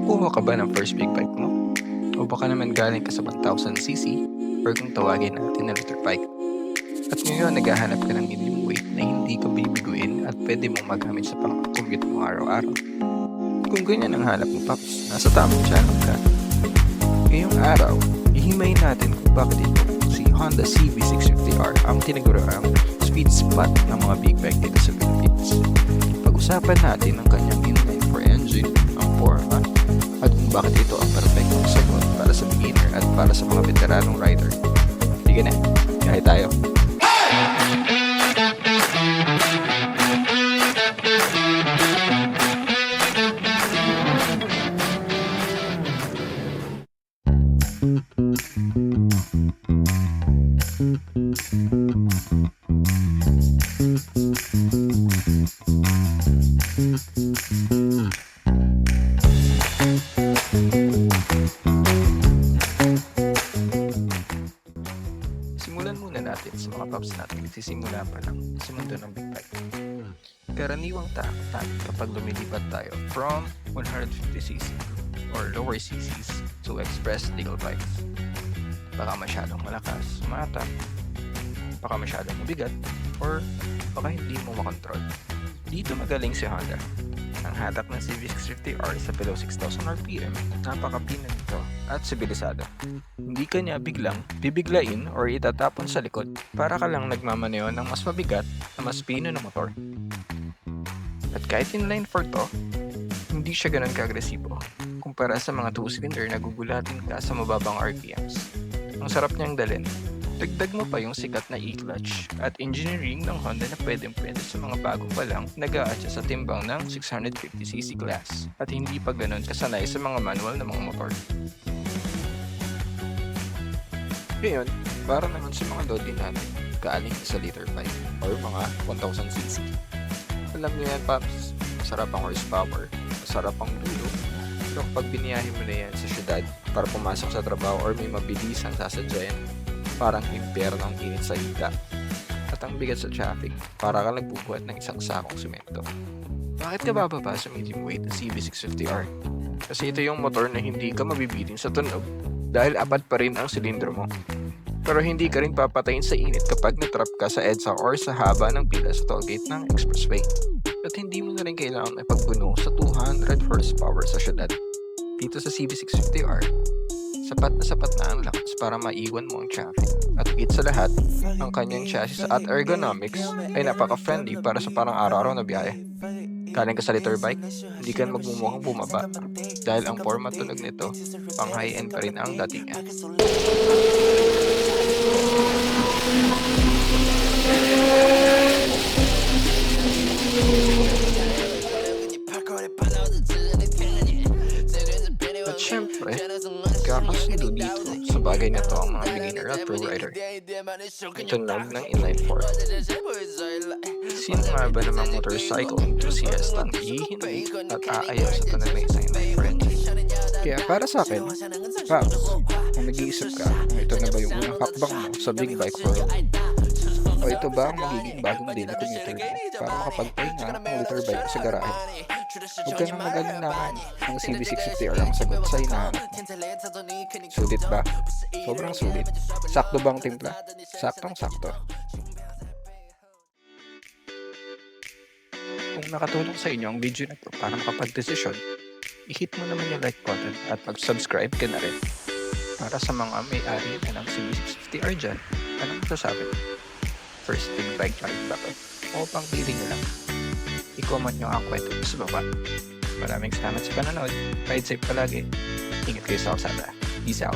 Kukuha ka ba ng first big bike mo? O baka naman galing ka sa 1000cc or kung tawagin natin na liter bike. At ngayon naghahanap ka ng medium weight na hindi ka bibiguin at pwede mong magamit sa pang-commute mo araw-araw. Kung ganyan ang hanap mo, Paps, nasa tamang channel ka. Ngayong araw, ihimayin natin kung bakit ito si Honda CB650R ang tinaguriang sweet spot ng mga big bike dito sa Philippines. Pag-usapan natin ang kanyang inline 4 engine, ang forma, at kung bakit ito ang perfectong sagot para sa beginner at para sa mga veteranong rider. Sige na, kaya tayo. Simulan muna natin sa mga Paps natin nagsisimula pa lang sa mundo ng big bike. Karaniwang takot kapag lumilipat tayo from 150cc or lower cc's to express legal bikes. Baka masyadong malakas, mata, baka masyadong mabigat, or baka hindi mo makontrol. Dito magaling si Honda. Ang hatak ng CB650R sa below 6,000 RPM, napakapina nito at sibilisado. Hindi ka niya biglang bibiglain or itatapon sa likod para ka lang nagmamaneo ng mas mabigat na mas pino na motor. At kahit inline 4 to, hindi siya ganun ka-agresibo kumpara sa mga 2-cylinder na gugulatin ka sa mababang RPMs. Ang sarap niyang dalhin. Dagdag mo pa yung sikat na e-clutch at engineering ng Honda na pwedeng-pwede sa mga bago pa lang nag-a-adjust sa timbang ng 650cc class at hindi pa ganun kasanay sa mga manual na mga motor. Ngayon, para naman sa mga lodi natin galing sa liter 5 or mga 1000cc. Alam niyo yan, Paps, masarap ang horsepower, masarap ang dulo. Pero kapag biniyahe mo na yan sa syudad para pumasok sa trabaho or may mabilis ang sasadyayan, parang impyerno ang init sa hita at ang bigat sa traffic para ka nagbubuhat ng isang sakong semento. Bakit ka bababa sa medium weight na CB650R? Kasi ito yung motor na hindi ka mabibitin sa tunog dahil apat pa rin ang silindro mo. Pero hindi ka rin papatayin sa init kapag natrap ka sa EDSA or sa haba ng pila sa tollgate ng expressway. At hindi mo na rin kailangan ipagbuno sa 200 horsepower sa syudad. Dito sa CB650R, sapat na ang lakas para maiwan mo ang traffic. At higit sa lahat, ang kanyang chassis at ergonomics ay napaka-friendly para sa parang araw-araw na biyahe. Galing ka sa liter bike, hindi ka magmumukhang bumaba dahil ang format tunog nito, pang high-end pa rin ang datingan. At syempre, kakasundo dito sa bagay na to ang mga beginner at pro rider. Tunog ng inline 4. Sino nga ba namang motorcycle enthusiast ang hihinay at aayaw sa tunog ng isang inline 4 engine? Kaya para sa akin, Paps, kung nag-iisip ka, ito na ba yung unang hakbang mo sa big bike world? O ito ba ang magiging bagong daily commuter mo para makapagpahinga ng liter bike sa garahe? Huwag ka nang mag-alinlangan, ang CB650R ang sagot sa hinahanap mo. Sulit ba? Sobrang sulit. Sakto ba ang timpla? Saktong-sakto. Kung nakatulong sa inyo ang video na to para makapag-desisyon, i-hit mo naman yung like button at mag-subscribe ka na rin. Para sa mga may-ari na ng CB650R dyan, anong masasabi? First big bike ride ba to? O pang pili nyo lang? I-comment nyo ang kwento sa baba. Maraming salamat sa panonood. Ride safe palagi. Ingat kayo sa kalsada. Peace out.